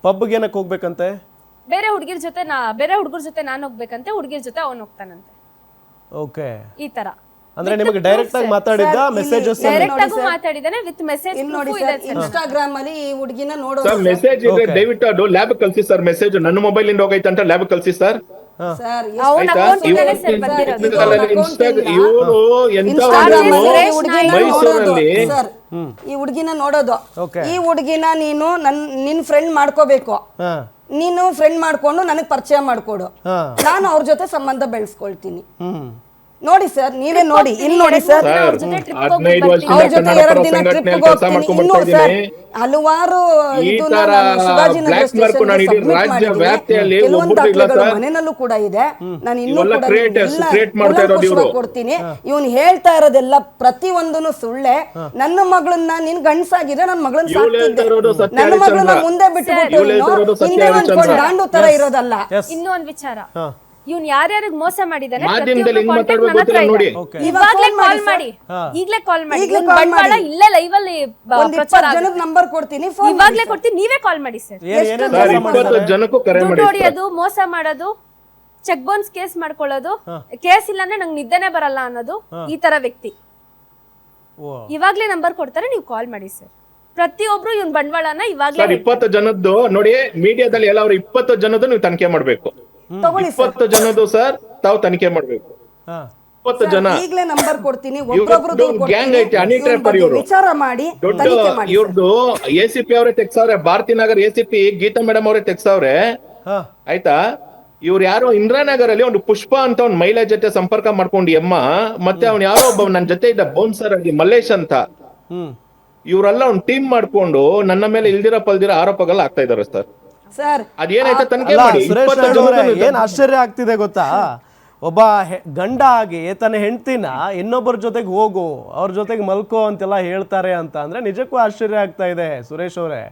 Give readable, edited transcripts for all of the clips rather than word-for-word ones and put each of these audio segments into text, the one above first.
ಪಬ್ಗೆ ಏನಕ್ಕೆ ಹೋಗ್ಬೇಕಂತೆ? ಬೇರೆ ಹುಡುಗಿರ ಜೊತೆ ಬೇರೆ ಹುಡುಗರ ಜೊತೆ ನಾನು ಹೋಗ್ಬೇಕಂತೆ, ಹುಡುಗಿರ ಜೊತೆ ಅವನು ಹೋಗ್ತಾನಂತೆ. ಓಕೆ, ಈ ತರ ಅಂದ್ರೆ ನಿಮಗೆ ಡೈರೆಕ್ಟ್ ಆಗಿ ಮಾತಾಡಿದ್ದ ಮೆಸೇಜಸ್? ಡೈರೆಕ್ಟ್ ಆಗಿ ಮಾತಾಡಿದಾನೆ ವಿತ್ ಮೆಸೇಜ್. ನೋಡಿ ಸರ್, ಇನ್ಸ್ಟಾಗ್ರಾಮ್ ಅಲ್ಲಿ ಈ ಹುಡುಗಿನ ನೋಡೋದು ಸರ್. ಮೆಸೇಜ್ ಇದೆ, ದಯವಿಟ್ಟು ಅದು ಲ್ಯಾಬ್ ಕಳ್ಸಿ ಸರ್. ಮೆಸೇಜ್ ನನ್ನ ಮೊಬೈಲ್ ಇಂದ ಹೋಗೈತೆ ಅಂತ ಲ್ಯಾಬ್ ಕಳ್ಸಿ ಸರ್. ಸರ್. ಅವನ ಅಕೌಂಟ್ ಇಂದನೇ ಸರ್ ಬಂದಿರೋದು. ಇವರು ಎಂತ ಮೈಸೂರಲ್ಲಿ ಸರ್ ಈ ಹುಡುಗಿನ ನೋಡೋದು, ಈ ಹುಡುಗಿನ ನೀನು ನಿನ್ ಫ್ರೆಂಡ್ ಮಾಡ್ಕೋಬೇಕು. ನೀನು ಫ್ರೆಂಡ್ ಮಾಡ್ಕೊಂಡು ನನಗೆ ಪರಿಚಯ ಮಾಡ್ಕೊಡು, ನಾನು ಅವ್ರ ಜೊತೆ ಸಂಬಂಧ ಬೆಳೆಸ್ಕೊಳ್ತೀನಿ. ನೋಡಿ ಸರ್, ನೀವೇ ನೋಡಿ, ಇಲ್ಲಿ ನೋಡಿ ಸರ್, ಅವ್ರ ಜೊತೆ 2 ದಿನ ಟ್ರಿಪ್ ಹೋಗ್ತೀನಿ. ಇನ್ನು ಸರ್ ಹಲವಾರು ಮನೆಯಲ್ಲೂ ಕೂಡ ಇದೆ. ನಾನು ಇನ್ನೂ ಕೂಡ ಕೊಡ್ತೀನಿ. ಇವನು ಹೇಳ್ತಾ ಇರೋದೆಲ್ಲ ಪ್ರತಿ ಒಂದನು ಸುಳ್ಳೆ. ನನ್ನ ಮಗಳನ್ನ ನಿನ್ ಗಂಡಸಾಗಿದ್ರೆ ನನ್ನ ಮಗಳನ್ನ ಸಾಕ್ತಿದ್ದೆ. ನನ್ನ ಮಗಳನ್ನ ಮುಂದೆ ಬಿಟ್ಟು ಹಿಂದೆ ಒಂದು ದಾಂಡು ತರ ಇರೋದಲ್ಲ. ಇನ್ನೂ ಒಂದ್ ವಿಚಾರ, ಇವ್ನು ಯಾರ್ಯಾರಿಗೆ ಮೋಸ ಮಾಡಿದಾನೆ ಇವಾಗ್ಲೇ ಕಾಲ್ ಮಾಡಿ, ಈಗ್ಲೇ ಕಾಲ್ ಮಾಡಿ. ಬಂಡವಾಳ ಇಲ್ಲೇ ಲೈವ್ ಅಲ್ಲಿ ಜನಕ್ಕೆ ನಂಬರ್ ಕೊಡ್ತೀನಿ, ಇವಾಗ್ಲೇ ಕೊಡ್ತೀನಿ, ನೀವೇ ಕಾಲ್ ಮಾಡಿ ಸರ್. ದುಡ್ಡು ಹೊಡಿಯೋದು, ಮೋಸ ಮಾಡೋದು, ಚೆಕ್ ಬೌನ್ಸ್ ಕೇಸ್ ಮಾಡ್ಕೊಳ್ಳೋದು, ಕೇಸ್ ಇಲ್ಲ ಅಂದ್ರೆ ನಂಗೆ ನಿದ್ದೆನೆ ಬರಲ್ಲ ಅನ್ನೋದು, ಈ ತರ ವ್ಯಕ್ತಿ. ಇವಾಗ್ಲೇ ನಂಬರ್ ಕೊಡ್ತಾರೆ, ನೀವು ಕಾಲ್ ಮಾಡಿ ಸರ್. ಪ್ರತಿಯೊಬ್ರು ಇವ್ನ ಬಂಡವಾಳನ ಇವಾಗ್ಲೇ 20 ಜನದ್ದು ನೋಡಿ ಮೀಡಿಯಾದಲ್ಲಿ ಎಲ್ಲ. ಅವ್ರು 20 ಜನದ್ದು ನೀವು ತನಿಖೆ ಮಾಡ್ಬೇಕು. 20 ಜನದ್ದು ಸರ್ ತಾವು ತನಿಖೆ ಮಾಡ್ಬೇಕು. 20 ಜನ ಈಗಲೇ ನಂಬರ್ ಕೊಡ್ತೀನಿ, ಗ್ಯಾಂಗ್ ಐತೆ, ಹನಿ ಟ್ರ್ಯಾಪರ್ ಇವರು. ವಿಚಾರ ಮಾಡಿ ಇವ್ರದ್ದು ACP ಅವರೇ ತೆಗ್ಸವ್ರೆ, ಭಾರತಿನಗರ್ ACP ಗೀತಾ ಮೇಡಮ್ ಅವರೇ ತೆಗ್ಸವ್ರೆ, ಆಯ್ತಾ. ಇವ್ರು ಯಾರೋ ಇಂದ್ರಾನಗರ್ ಅಲ್ಲಿ ಒಂದು ಪುಷ್ಪ ಅಂತ ಒಂದು ಮಹಿಳಾ ಜೊತೆ ಸಂಪರ್ಕ ಮಾಡ್ಕೊಂಡು ಎಮ್ಮ, ಮತ್ತೆ ಅವ್ನು ಯಾರೋ ಒಬ್ಬ ನನ್ನ ಜೊತೆ ಇದ್ದ ಬೌನ್ಸರ್ ಆಗಿ ಮಲ್ಲೇಶ್ ಅಂತ, ಇವರೆಲ್ಲ ಒಂದು ಟೀಮ್ ಮಾಡ್ಕೊಂಡು ನನ್ನ ಮೇಲೆ ಇಲ್ದಿರ ಪಲ್ದಿರ ಆರೋಪಗಳು ಆಗ್ತಾ ಇದಾರೆ ಸರ್. ಅದೇನೈತೆ ತನಿಖೆ ಮಾಡಿ. ಏನ್ ಆಶ್ಚರ್ಯ ಆಗ್ತಿದೆ ಗೊತ್ತಾ, ಒಬ್ಬ ಗಂಡ ಆಗಿ ತನ್ನ ಹೆಂಡತಿನ ಇನ್ನೊಬ್ಬರ ಜೊತೆಗೆ ಹೋಗು, ಅವ್ರ ಜೊತೆಗೆ ಮಲ್ಕೋ ಅಂತೆಲ್ಲ ಹೇಳ್ತಾರೆ ಅಂತ ಅಂದ್ರೆ ನಿಜಕ್ಕೂ ಆಶ್ಚರ್ಯ ಆಗ್ತಾ ಇದೆ ಸುರೇಶ್ ಅವರೇ.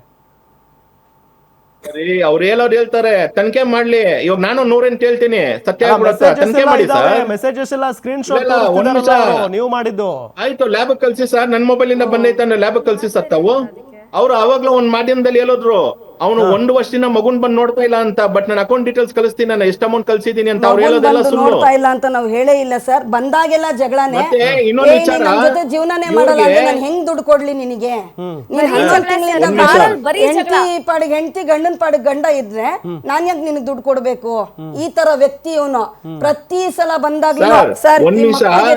ಅವ್ರು ಹೇಳೋರು ಹೇಳ್ತಾರೆ, ತನಿಖೆ ಮಾಡ್ಲಿ. ಇವಾಗ ನಾನು 100 ಹೇಳ್ತೀನಿ, ಸತ್ಯ ತನಿಖೆ ಮಾಡಿ ಸರ್. ಮೆಸೇಜಸ್ ಎಲ್ಲ ಸ್ಕ್ರೀನ್ ಶಾಟ್ ನೀವು ಮಾಡಿದ್ದು ಆಯ್ತು, ಲ್ಯಾಬ್ ಕಲ್ಸಿ ಸರ್. ನನ್ನ ಮೊಬೈಲ್ ಇಂದ ಬಂದೈತೆ, ಲ್ಯಾಬ್ ಕಲ್ಸಿ ಸರ್ ತಾವು. ಅವ್ರು ಅವಾಗ್ಲೂ ಒಂದ್ ಮಾಧ್ಯಮದಲ್ಲಿ ಹೇಳಿದ್ರು, ಅವನು 1 ವರ್ಷದಿಂದ ಮಗುನ್ ಬಂದ್ ನೋಡ್ತಾ ಇಲ್ಲ ಅಂತ, ಬಟ್ ನನ್ನ ಅಕೌಂಟ್ ಡೀಟೇಲ್ಸ್ ಕಳಿಸ್ತೀನಿ, ನಾನು ಎಷ್ಟು ಅಮೌಂಟ್ ಕಳ್ಸಿದೀನಿ ಅಂತ ಅವ್ರು ಹೇಳೋದೆಲ್ಲ ಸುಳ್ಳು. ನೋಡ್ತಾ ಇಲ್ಲ ಅಂತ ನಾವು ಹೇಳೇ ಇಲ್ಲ ಸರ್. ಬಂದಾಗೆಲ್ಲ ಜಗಳನೇ. ಇನ್ನೊಂದು ವಿಚಾರ, ನಮ್ ಜೊತೆ ಜೀವನನೇ ಮಾಡಲ್ಲ ಅಂದ್ರೆ ನಾನು ಹೆಂಗ್ ದುಡ್ಡು ಕೊಡ್ಲಿ ನಿನಗೆ? ನೀನ್ 11 ತಿಂಗಳಿಂದ ಹೆಂಡತಿ ಗಂಡನ್ ಪಾಡಿಗೆ ಗಂಡ ಇದ್ರೆ ನಾನ್ ಯಾಕೆ ನಿನಗೆ ದುಡ್ಡು ಕೊಡ್ಬೇಕು? ಈ ತರ ವ್ಯಕ್ತಿ ಇವನು. ಪ್ರತಿ ಸಲ ಬಂದಾಗ್ಲೂ ಸರ್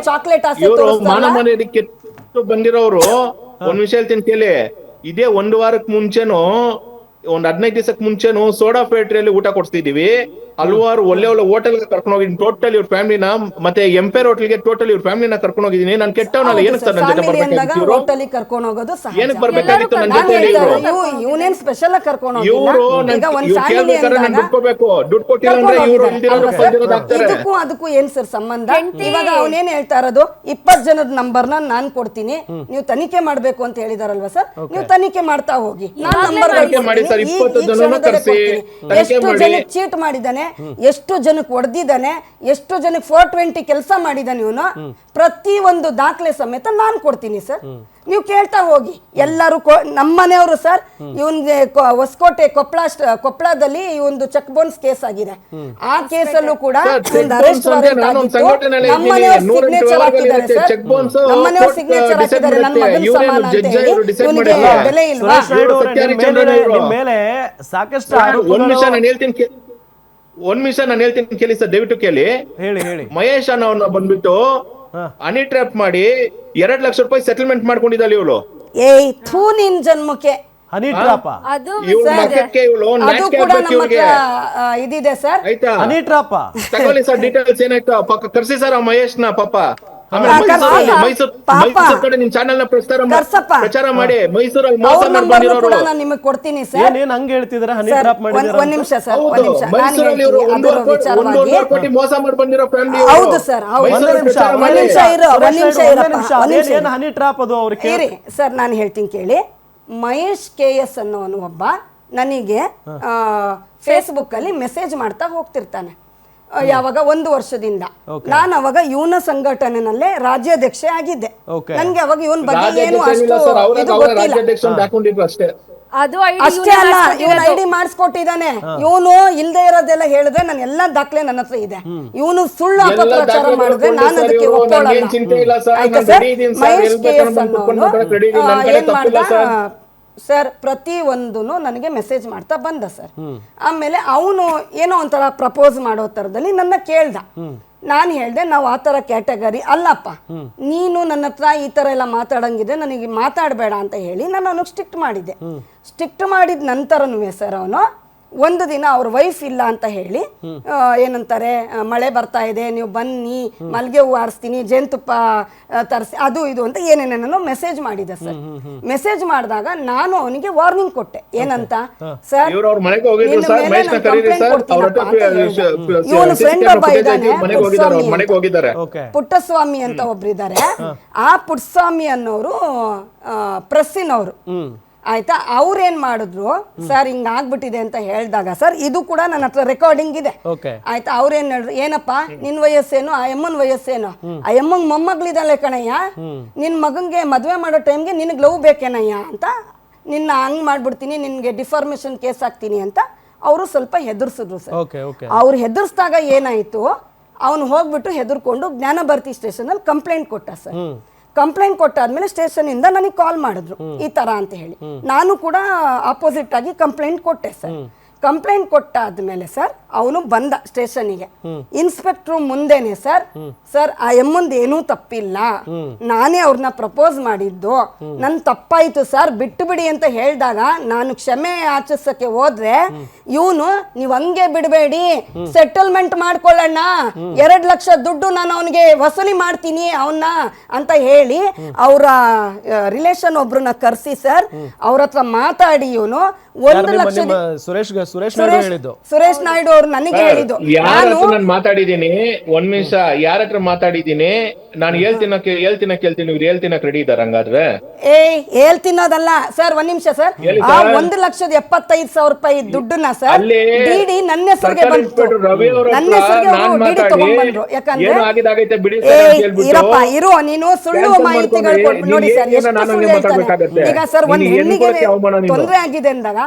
ಚಾಕ್ಲೇಟ್ ಆಸೆ ಬಂದಿರೋರು. ಒಂದ್ ವಿಷಯ ಹೇಳ್ತೀನಿ ಕೇಳಿ, ಇದೇ 1 ವಾರಕ್ಕೆ ಮುಂಚೆನು, ಒಂದ್ 15 ದಿವಸಕ್ಕೆ ಮುಂಚೆನು ಸೋಡಾ ಫ್ಯಾಕ್ಟರಿಯಲ್ಲಿ ಊಟ ಕೊಡ್ತಿದೀವಿ. ಹಲವಾರು ಒಳ್ಳೆ ಹೋಟೆಲ್ ಕರ್ಕೊಂಡು ಹೋಗಿದ್ದೀನಿ, ಟೋಟಲ್ ಇವ್ರ ಫ್ಯಾಮಿಲಿನ. ಮತ್ತೆ ಎಂಪೈರ್ ಹೋಟೆಲ್ಗೆ ಟೋಟಲ್ ಇವ್ರ ಫ್ಯಾಮಿಲಿನ ಕರ್ಕೊಂಡು ಹೋಗಿದ್ದೀನಿ. ನಾನು ಕೆಟ್ಟವನಲ್ಲ, ಏನಕ್ಕೆ ಸರ್ ನನ್ನ ಜೊತೆ ಬರ್ಬೇಕಾಗಿತ್ತು? ಹೋಟೆಲ್ಗೆ ಕರ್ಕೊಂಡು ಹೋಗೋದು ಸಹಜ. ಏನಕ್ಕೆ ಬರ್ಬೇಕಾಗಿತ್ತು ನನ್ನ ಜೊತೆ? ಇವನೇನ್ ಸ್ಪೆಷಲ್ ಆಗಿ ಕರ್ಕೊಂಡು ಹೋಗಿಲ್ಲ. ಇವರು ನಾನು ದುಡ್ಡು ಕೊಡ್ಬೇಕು, ದುಡ್ಡು ಕೊಟ್ಟಿಲ್ಲ ಅಂದ್ರೆ ಇವರು ಇದಕ್ಕೂ ಅದಕ್ಕೂ ಏನ್ ಸರ್ ಸಂಬಂಧ? ಇವಾಗ ಅವನೇನ್ ಹೇಳ್ತಾ ಇರೋದು, 20 ಜನದ ನಂಬರ್ನ ನಾನ್ ಕೊಡ್ತೀನಿ, ನೀವು ತನಿಖೆ ಮಾಡ್ಬೇಕು ಅಂತ ಹೇಳಿದಾರಲ್ವಾ ಸರ್? ನೀವು ತನಿಖೆ ಮಾಡ್ತಾ ಹೋಗಿ. ನಾನ್ ನಂಬರ್ ಎಷ್ಟು ಜನಕ್ಕೆ ಚೀಟ್ ಮಾಡಿದಾನೆ, ಎಷ್ಟು ಜನಕ್ಕೆ ಹೊಡೆದಿದ್ದಾನೆ, ಎಷ್ಟು ಜನಕ್ಕೆ 420 ಕೆಲಸ ಮಾಡಿದಾನೆ ಇವನು, ಪ್ರತಿ ಒಂದು ದಾಖಲೆ ಸಮೇತ ನಾನ್ ಕೊಡ್ತೀನಿ ಸರ್. ನೀವು ಕೇಳ್ತಾ ಹೋಗಿ. ಎಲ್ಲರೂ ನಮ್ಮನೆಯವರು ಸರ್, ಇವನ್ಗೆ ಹೊಸಕೋಟೆ ಕೊಪ್ಪಳದಲ್ಲಿ ಒಂದು ಚೆಕ್ ಬೌನ್ಸ್ ಕೇಸ್ ಆಗಿದೆ. ಆ ಕೇಸಲ್ಲೂ ಕೂಡ ಅರೆಸ್ಟ್ ನಮ್ಮನೆಯವ್ರ ಸಿಗ್ನೇಚರ್ ಹಾಕಿದ್ದಾರೆ ಸರ್. ನಮ್ಮನೆಯವ್ರ ಸಿಗ್ನೇಚರ್ ಹಾಕಿದ್ದಾರೆ, ನನ್ನ ಮಗನ ಸಮಾನ ಅಂತ ಹೇಳಿ. ಇವನಿಗೆ ಬೆಲೆ ಇಲ್ವಾ? ಮೇಲೆ ಸಾಕಷ್ಟು ಒಂದ್ ನಿಮಿಷ ನಾನು ಹೇಳ್ತೀನಿ ಕೇಳಿ ಸರ್, ದಯವಿಟ್ಟು ಕೇಳಿ. ಹೇಳಿ. ಮಹೇಶ್ ಅನ್ನೋನ್ನ ಬಂದ್ಬಿಟ್ಟು ಹನಿ ಟ್ರ್ಯಾಪ್ ಮಾಡಿ 2 ಲಕ್ಷ ರೂಪಾಯಿ ಸೆಟಲ್ಮೆಂಟ್ ಮಾಡ್ಕೊಂಡಿದ್ದಾಳೆ ಇವಳು. ಏಯ್ ಥೂ ನಿನ್ ಜನ್ಮಕ್ಕೆ. ಹನಿ ಟ್ರಾಪ್ ಅದು ಕೂಡ ನಮ್ಮ ಹತ್ರ ಇದಿದೆ ಸರ್. ಆಯ್ತಾ, ಹನಿ ಟ್ರಾಪ್ ತಗೊಳ್ಳಿ ಸರ್ ಡೀಟೇಲ್ಸ್ ಏನಾಯ್ತು ಕರ್ಸಿ ಸರ್ ಮಹೇಶ್ ನ ಪಾಪ. ಮೈಸೂರು ಕಡೆ ನಿಮ್ ಚಾನೆಲ್ ನ ಪ್ರಚಾರ ಮಾಡಿ ಮೈಸೂರಲ್ಲಿ ಮೋಸ ಮಾಡಿ ಬಂದಿರೋರು ನಾನು ನಿಮಗೆ ಕೊಡ್ತೀನಿ ಸರ್. ಏನ್ ಹಂಗೆ ಹೇಳ್ತಿದಾರೆ ಹನಿ ಟ್ರಾಪ್ ಮಾಡಿದಾರೆ? ಒಂದ್ ನಿಮಿಷ ಸರ್, ಒಂದ್ ನಿಮಿಷ. ಮೈಸೂರಲ್ಲಿ ಇವರು 1.5 ಕೋಟಿ ಮೋಸ ಮಾಡಿ ಬಂದಿರೋ ಫ್ಯಾಮಿಲಿ. ಹೌದು ಸರ್, ಒಂದ್ ನಿಮಿಷ ಇರು, ಒಂದ್ ನಿಮಿಷ ಏನ್ ಹನಿ ಟ್ರಾಪ್ ಅದು ಅವ್ರಿಗೆ ಇರಿ ಸರ್, ನಾನು ಹೇಳ್ತೀನಿ ಕೇಳಿ. ಮಹೇಶ್ KS ಅನ್ನೋನು ಒಬ್ಬ ನನಗೆ ಫೇಸ್ಬುಕ್ ಅಲ್ಲಿ ಮೆಸೇಜ್ ಮಾಡ್ತಾ ಹೋಗ್ತಿರ್ತಾನೆ. ಯಾವಾಗ 1 ವರ್ಷದಿಂದ ನಾನು ಅವಾಗ ಇವನ ಸಂಘಟನೆನಲ್ಲೇ ರಾಜ್ಯಾಧ್ಯಕ್ಷೆ ಆಗಿದ್ದೆ. ನನ್ಗೆ ಅವಾಗ ಇವನ್ ಬಗ್ಗೆ ಏನು ಅಷ್ಟು ಇದು ಗೊತ್ತಿಲ್ಲ. ಅದು ಅಷ್ಟೇ ಅಲ್ಲ, ಇವನ್ ಐಡಿ ಮಾಡಿಸ್ಕೊಟ್ಟಿದ್ದಾನೆ. ಇವನು ಇಲ್ದೇ ಇರೋದೆಲ್ಲ ಹೇಳಿದ್ರೆ ನಾನು ಎಲ್ಲಾ ದಾಖಲೆ ನನ್ನ ಹತ್ರ ಇದೆ. ಇವನು ಸುಳ್ಳು ಅಪಪ್ರಚಾರ ಮಾಡಿದ್ರೆ ನಾನು ಅದಕ್ಕೆ ಒಪ್ಕೊಳ್ಳಲ್ಲ. ಆಯ್ತಾ ಸರ್? ಮಹೇಶ್ KS ಅನ್ನೋನು ಏನ್ ಮಾಡ್ದ ಸರ್, ಪ್ರತಿ ಒಂದೂ ನನಗೆ ಮೆಸೇಜ್ ಮಾಡ್ತಾ ಬಂದ ಸರ್. ಆಮೇಲೆ ಅವನು ಏನೋ ಒಂಥರ ಪ್ರಪೋಸ್ ಮಾಡೋ ತರದಲ್ಲಿ ನನ್ನ ಕೇಳ್ದ. ನಾನು ಹೇಳ್ದೆ, ನಾವು ಆ ಥರ ಕ್ಯಾಟಗರಿ ಅಲ್ಲಪ್ಪ, ನೀನು ನನ್ನ ಹತ್ರ ಈ ಥರ ಎಲ್ಲ ಮಾತಾಡಂಗಿದ್ರೆ ನನಗೆ ಮಾತಾಡಬೇಡ ಅಂತ ಹೇಳಿ ನಾನು ಅವನಿಗೆ ಸ್ಟ್ರಿಕ್ಟ್ ಮಾಡಿದ್ದೆ. ಸ್ಟ್ರಿಕ್ಟ್ ಮಾಡಿದ ನಂತರನೂ ಸರ್ ಅವನು ಒಂದು ದಿನ ಅವ್ರ ವೈಫ್ ಇಲ್ಲ ಅಂತ ಹೇಳಿ ಏನಂತಾರೆ, ಮಳೆ ಬರ್ತಾ ಇದೆ, ನೀವು ಬನ್ನಿ, ಮಲ್ಗೆ ಹೂ ಆರಿಸ್ತೀನಿ, ಜೇನುತುಪ್ಪ ತರಿಸಿ, ಅದು ಇದು ಅಂತ ಏನೇನೇನೋ ಮೆಸೇಜ್ ಮಾಡಿದೆ ಸರ್. ಮೆಸೇಜ್ ಮಾಡಿದಾಗ ನಾನು ಅವನಿಗೆ ವಾರ್ನಿಂಗ್ ಕೊಟ್ಟೆ. ಏನಂತ, ಸರ್ ಇವನು ಫ್ರೆಂಡ್ ಒಬ್ಬ ಇದ್ದಾನೆ, ಪುಟ್ಟಸ್ವಾಮಿ ಅಂತ ಒಬ್ರಿದ್ದಾರೆ. ಆ ಪುಟ್ಟಸ್ವಾಮಿ ಅನ್ನೋರು ಪ್ರೆಸ್ಸಿನವರು. ಆಯ್ತಾ, ಅವ್ರೇನ್ ಮಾಡಿದ್ರು ಸರ್, ಹಿಂಗ ಆಗ್ಬಿಟ್ಟಿದೆ ಅಂತ ಹೇಳಿದಾಗ ಸರ್, ಇದು ಕೂಡ ನನ್ನ ಹತ್ರ ರೆಕಾರ್ಡಿಂಗ್ ಇದೆ. ಆಯ್ತಾ, ಅವ್ರೇನ್ ಹೇಳಿದ್ರು, ಏನಪ್ಪ ನಿನ್ ವಯಸ್ಸೇನು, ಆ ಎಮ್ಮನ್ ವಯಸ್ಸೇನು, ಆ ಎಮ್ಮಂಗ್ ಮೊಮ್ಮಗಳಿದ್ದಾಳೆ ಕಣಯ್ಯ, ನಿನ್ ಮಗಂಗೆ ಮದ್ವೆ ಮಾಡೋ ಟೈಮ್ಗೆ ನಿನಗ್ ಲವ್ ಬೇಕೇನಯ್ಯ ಅಂತ, ನಿನ್ನ ಹಂಗ್ ಮಾಡ್ಬಿಡ್ತೀನಿ, ನಿನ್ಗೆ ಡಿಫಾರ್ಮೇಶನ್ ಕೇಸ್ ಹಾಕ್ತೀನಿ ಅಂತ ಅವರು ಸ್ವಲ್ಪ ಹೆದರ್ಸಿದ್ರು ಸರ್. ಅವ್ರು ಹೆದರ್ಸ್ದಾಗ ಏನಾಯ್ತು, ಅವನು ಹೋಗ್ಬಿಟ್ಟು ಹೆದರ್ಕೊಂಡು ಜ್ಞಾನಭಾರತಿ ಸ್ಟೇಷನ್ ಅಲ್ಲಿ ಕಂಪ್ಲೇಂಟ್ ಕೊಟ್ಟ ಸರ್. ಕಂಪ್ಲೇಂಟ್ ಕೊಟ್ಟಾದ್ಮೇಲೆ ಸ್ಟೇಷನ್ ಇಂದ ನನಗೆ ಕಾಲ್ ಮಾಡಿದ್ರು ಈ ತರ ಅಂತ ಹೇಳಿ. ನಾನು ಕೂಡ ಆಪೋಸಿಟ್ ಆಗಿ ಕಂಪ್ಲೇಂಟ್ ಕೊಟ್ಟೆ ಸರ್. ಕಂಪ್ಲೇಂಟ್ ಕೊಟ್ಟಾದ್ಮೇಲೆ ಸರ್ ಅವನು ಬಂದ ಸ್ಟೇಷನ್ಗೆ. ಇನ್ಸ್ಪೆಕ್ಟರ್ ಮುಂದೆನೆ ಸರ್ ಆ ಎಮ್ಮಂದ್ ಏನೂ ತಪ್ಪಿಲ್ಲ, ನಾನೇ ಅವ್ರನ್ನ ಪ್ರಪೋಸ್ ಮಾಡಿದ್ದು, ನನ್ ತಪ್ಪಾಯ್ತು ಸರ್ ಬಿಟ್ಟು ಬಿಡಿ ಅಂತ ಹೇಳಿದಾಗ ನಾನು ಕ್ಷಮೆ ಯಾಚಿಸಕ್ಕೆ ಹೋದ್ರೆ ಇವನು ನೀವ್ ಹಂಗೆ ಬಿಡಬೇಡಿ, ಸೆಟಲ್ಮೆಂಟ್ ಮಾಡ್ಕೊಳ್ಳೋಣ, 2 ಲಕ್ಷ ದುಡ್ಡು ನಾನು ಅವನಿಗೆ ವಸೂಲಿ ಮಾಡ್ತೀನಿ ಅವನ್ನ ಅಂತ ಹೇಳಿ ಅವರ ರಿಲೇಷನ್ ಒಬ್ರನ್ನ ಕರ್ಸಿ ಸರ್ ಅವ್ರ ಹತ್ರ ಮಾತಾಡಿ ಇವನು 1 ಲಕ್ಷ ಸುರೇಶ್ ನಾಯ್ಡು ಅವ್ರು ನನಗೆ ಹೇಳಿದ್ದು. ನಾನು ಮಾತಾಡಿದ್ದೀನಿ, 1 ನಿಮಿಷ, ಯಾರ ಹತ್ರ ಮಾತಾಡಿದ್ದೀನಿ, ನಾನು ಹೇಳ್ತೀನಕ್ಕೆ ಇವ್ರು ಹೇಳ್ತೀನಕ್ಕೆ ರೆಡಿ ಇದ್ದಾರೆ. ಹಂಗಾದ್ರೆ ಹೇಳ್ತಿನ್ನೋದಲ್ಲ ಸರ್, 1 ನಿಮಿಷ ಸರ್. ಆ 1,75,000 ರೂಪಾಯಿ ದುಡ್ಡನ್ನ ಸರ್ ಡಿಡಿ ನನ್ನ ಹೆಸರಿಗೆ ಬಂತು, ನನ್ನ ಹೆಸರಿಗೆ ಡಿಡಿ ತಗೊಂಡ್ಬಂದ್ರು. ಯಾಕಂದ್ರೆ ಇರಪ್ಪ ಇರು, ನೀನು ಸುಳ್ಳು ಮಾಹಿತಿಗಳು ಕೊಟ್ಟು ನೋಡಿ ಸರ್, ಎಷ್ಟು ಸುಳ್ಳು ಹೇಳ್ತಾರೆ. ಈಗ ಸರ್ ಒಂದ್ ಹೆಣ್ಣಿಗೆ ತೊಂದರೆ ಆಗಿದೆ ಅಂದಾಗ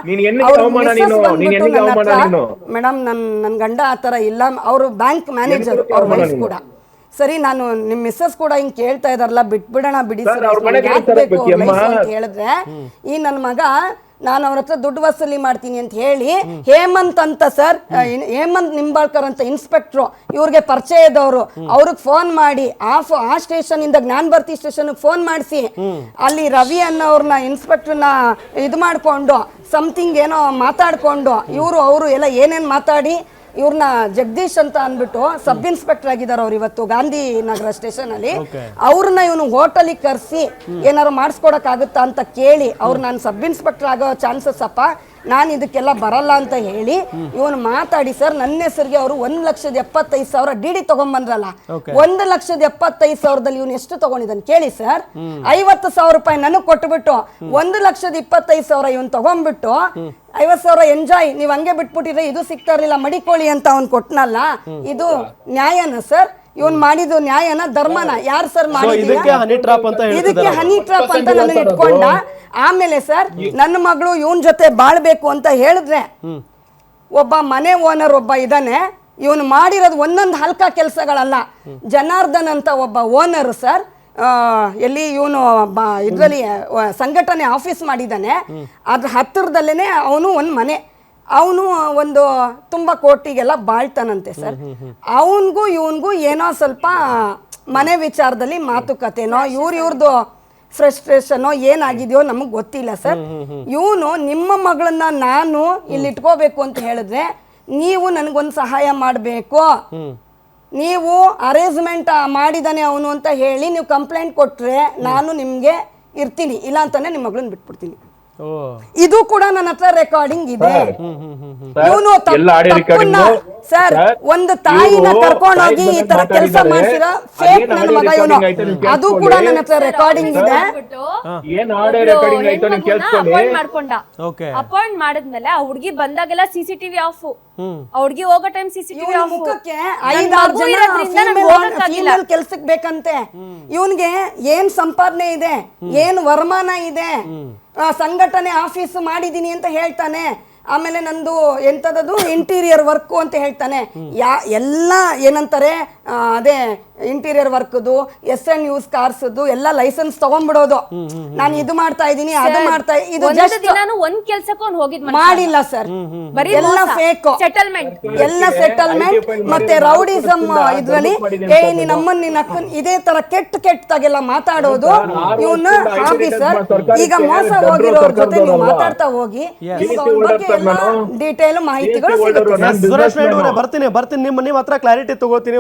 ಮೇಡಮ್ ನನ್ ಗಂಡ ಆತರ ಇಲ್ಲ, ಅವರು ಬ್ಯಾಂಕ್ ಮ್ಯಾನೇಜರ್, ಅವ್ರ ವೈಫ್ ಕೂಡ. ಸರಿ, ನಾನು ನಿಮ್ ಮಿಸ್ಸಸ್ ಕೂಡ ಹಿಂಗ್ ಕೇಳ್ತಾ ಇದಾರಲ್ಲ, ಬಿಟ್ಬಿಡೋಣ ಬಿಡಿ ಅಂತ ಹೇಳಿದ್ರೆ, ಈ ನನ್ ಮಗ ನಾನು ಅವ್ರ ಹತ್ರ ದುಡ್ಡು ವಸೂಲಿ ಮಾಡ್ತೀನಿ ಅಂತ ಹೇಳಿ ಹೇಮಂತ್ ಅಂತ ಸರ್, ಹೇಮಂತ್ ನಿಂಬಾಳ್ಕರ್ ಅಂತ ಇನ್ಸ್ಪೆಕ್ಟ್ರು, ಇವ್ರಿಗೆ ಪರಿಚಯ ಇದ್ದವರು, ಅವ್ರಿಗೆ ಫೋನ್ ಮಾಡಿ ಆ ಸ್ಟೇಷನ್ ಇಂದ ಜ್ಞಾನಭಾರತಿ ಸ್ಟೇಷನ್ ಫೋನ್ ಮಾಡಿಸಿ ಅಲ್ಲಿ ರವಿ ಅನ್ನೋರ್ನ ಇನ್ಸ್ಪೆಕ್ಟರ್ನ ಇದು ಮಾಡ್ಕೊಂಡು ಸಮಥಿಂಗ್ ಏನೋ ಮಾತಾಡ್ಕೊಂಡು ಅವರು ಎಲ್ಲ ಏನೇನ್ ಮಾತಾಡಿ ಇವ್ರನ್ನ ಜಗದೀಶ್ ಅಂತ ಅಂದ್ಬಿಟ್ಟು ಸಬ್ ಇನ್ಸ್ಪೆಕ್ಟರ್ ಆಗಿದ್ದಾರೆ ಅವ್ರು ಇವತ್ತು ಗಾಂಧಿ ನಗರ ಸ್ಟೇಷನ್ ಅಲ್ಲಿ. ಅವ್ರನ್ನ ಇವನು ಹೋಟೆಲಿಗೆ ಕರ್ಸಿ ಏನಾರು ಮಾಡಿಸ್ಕೊಡಕ್ ಆಗುತ್ತಾ ಅಂತ ಕೇಳಿ ಅವ್ರು ನಾನು ಸಬ್ ಇನ್ಸ್ಪೆಕ್ಟರ್ ಆಗೋ ಚಾನ್ಸಸ್ ಅಪ್ಪ, ನಾನು ಇದಕ್ಕೆಲ್ಲ ಬರಲ್ಲ ಅಂತ ಹೇಳಿ ಇವನು ಮಾತಾಡಿ ಸರ್ ನನ್ನ ಹೆಸರಿಗೆ ಅವರು 1,75,000 ಡಿಡಿ ತಗೊಂಡ್ಬಂದ್ರಲ್ಲ. 1,75,000 ಇವನು ಎಷ್ಟು ತಗೊಂಡಿದ್ದಾನೆ ಕೇಳಿ ಸರ್. 50,000 ರೂಪಾಯಿ ನನಗ್ ಕೊಟ್ಬಿಟ್ಟು 1,25,000 ಇವನ್ ತಗೊಂಡ್ಬಿಟ್ಟು 50,000 ಎಂಜಾಯ್, ನೀವ್ ಹಂಗೆ ಬಿಟ್ಬಿಟ್ಟಿದ್ರೆ ಇದು ಸಿಗ್ತಾ ಇರ್ಲಿಲ್ಲ ಮಡಿಕೋಳಿ ಅಂತ ಅವ್ನ್ ಕೊಟ್ನಲ್ಲ, ಇದು ನ್ಯಾಯನ ಸರ್? ಇವನ್ ಮಾಡಿದ್ದು ನ್ಯಾಯನ ಧರ್ಮನ? ಯಾರು ಸರ್ ಮಾಡಿದ್ರು ಇದಕ್ಕೆ ಹನಿ ಟ್ರಾಪ್ ಅಂತ ನನ್ನ ಇಟ್ಕೊಂಡ. ಆಮೇಲೆ ಸರ್ ನನ್ನ ಮಗಳು ಇವನ್ ಜೊತೆ ಬಾಳ್ಬೇಕು ಅಂತ ಹೇಳಿದ್ರೆ ಒಬ್ಬ ಮನೆ ಓನರ್ ಒಬ್ಬ ಇದ್ದಾನೆ, ಇವನು ಮಾಡಿರೋದು ಒಂದೊಂದು ಹಲ್ಕ ಕೆಲಸಗಳಲ್ಲ. ಜನಾರ್ದನ್ ಅಂತ ಒಬ್ಬ ಓನರ್ ಸರ್, ಎಲ್ಲಿ ಇವನು ಇದ್ರಲ್ಲಿ ಸಂಘಟನೆ ಆಫೀಸ್ ಮಾಡಿದ್ದಾನೆ, ಅದ್ರ ಹತ್ತಿರದಲ್ಲೇನೆ ಅವನು ಒಂದು ಮನೆ, ಅವನು ಒಂದು ತುಂಬ ಕೋಟಿಗೆಲ್ಲ ಬಾಳ್ತಾನಂತೆ ಸರ್. ಅವನ್ಗೂ ಇವನ್ಗೂ ಏನೋ ಸ್ವಲ್ಪ ಮನೆ ವಿಚಾರದಲ್ಲಿ ಮಾತುಕತೆನೋ ಇವ್ರದ್ದು ಫ್ರಸ್ಟ್ರೇಷನೋ ಏನಾಗಿದೆಯೋ ನಮಗ್ ಗೊತ್ತಿಲ್ಲ ಸರ್. ಇವನು ನಿಮ್ಮ ಮಗಳನ್ನ ನಾನು ಇಲ್ಲಿ ಇಟ್ಕೋಬೇಕು ಅಂತ ಹೇಳಿದ್ರೆ ನೀವು ನನಗೊಂದು ಸಹಾಯ ಮಾಡಬೇಕು, ನೀವು ಅರೇಂಜ್ಮೆಂಟ್ ಮಾಡಿದಾನೆ ಅವನು ಅಂತ ಹೇಳಿ ನೀವು ಕಂಪ್ಲೇಂಟ್ ಕೊಟ್ರೆ ನಾನು ನಿಮ್ಗೆ ಇರ್ತೀನಿ, ಇಲ್ಲ ಅಂತಾನೆ ನಿಮ್ಮ ಮಗಳನ್ನ ಬಿಟ್ಬಿಡ್ತೀನಿ. ಇದು ಕೂಡ ನನ್ನ ಹತ್ರ ರೆಕಾರ್ಡಿಂಗ್ ಇದೆ. ಇವನು ತಪ್ಪನ್ನ ಸರ್ ಒಂದು ತಾಯಿನ ಕರ್ಕೊಂಡೋಗಿ ಈ ತರ ಕೆಲಸ ಮಾಡ್ಸಿರೋ ಫೇಕ್ ನನ್ನ ಮಗ ಇವನು. ಅದು ಕೂಡ ನನ್ನ ಹತ್ರ ರೆಕಾರ್ಡಿಂಗ್ ಇದೆ. ಏನ್ ಆಡಿಯೋ ರೆಕಾರ್ಡಿಂಗ್ ಆಯ್ತು ನೀವು ಕೇಳ್ಕೊಳ್ಳಿ. ಅಪಾಯಿಂಟ್ ಮಾಡ್ಕೊಂಡ. ಓಕೆ ಅಪಾಯಿಂಟ್ ಮಾಡಿದ್ಮೇಲೆ ಆ ಹುಡ್ಗಿ ಬಂದಾಗೆಲ್ಲ ಸಿಸಿಟಿವಿ ಆಫ್, ಆ ಹುಡ್ಗಿ ಹೋಗೋ ಟೈಮ್ ಸಿಸಿಟಿವಿ ಆಫ್. ಮುಖಕ್ಕೆ 5-6 ಜನ ಫೀಮೇಲ್ ಕೆಲ್ಸಕ್ಕೆ ಬೇಕಂತೆ. ಇವನ್ಗೆ ಏನ್ ಸಂಪಾದನೆ ಇದೆ, ಏನ್ ವರಮಾನ ಇದೆ, ಸಂಘಟನೆ ಆಫೀಸ್ ಮಾಡಿದೀನಿ ಅಂತ ಹೇಳ್ತಾನೆ. ಆಮೇಲೆ ನಂದು ಎಂತದದು ಇಂಟೀರಿಯರ್ ವರ್ಕ್ ಅಂತ ಹೇಳ್ತಾನೆ. ಎಲ್ಲ ಏನಂತಾರೆ ಅದೇ ಇಂಟೀರಿಯರ್ ವರ್ಕ್ದು, SN ಯೂಸ್ ಕಾರ್ಸ್ದು ಎಲ್ಲ ಲೈಸೆನ್ಸ್ ತಗೊಂಡ್ಬಿಡೋದು. ನಾನು ಇದು ಮಾಡ್ತಾ ಇದೀನಿ, ಅದು ಮಾಡ್ತಾ ಇದು ಒಂದ್ ಕೆಲ್ಸಕ್ಕೂ ಅವ್ನು ಹೋಗಿದ್ ಮಾಡಿಲ್ಲ ಸರ್. ಎಲ್ಲ ಫೇಕ್ ಸೆಟಲ್ಮೆಂಟ್, ಎಲ್ಲ ಸೆಟಲ್ಮೆಂಟ್ ಮತ್ತೆ ರೌಡಿಸಮ್ ಇದ್ರಲ್ಲಿ ನಮ್ಮನ್ನ ನಿನ್ನ ಅಕ್ಕನ್ ಇದೇ ತರ ಕೆಟ್ಟದಾಗೆಲ್ಲ ಮಾತಾಡೋದು ಇವನ್ನ ಆಫೀಸರ್. ಈಗ ಮೋಸ ಹೋಗಿರೋರ್ ಜೊತೆ ನೀವು ಮಾತಾಡ್ತಾ ಹೋಗಿ ಡೀಟೇಲ್ ಮಾಹಿತಿಗಳು ಸಿಗುತ್ತೆ. ಸುರೇಶ್ ನಾಯ್ಡು ಅವರೇ ಬರ್ತೀನಿ ನಿಮ್ಮ ಹತ್ರ ಕ್ಲಾರಿಟಿ ತಗೋತೀನಿ.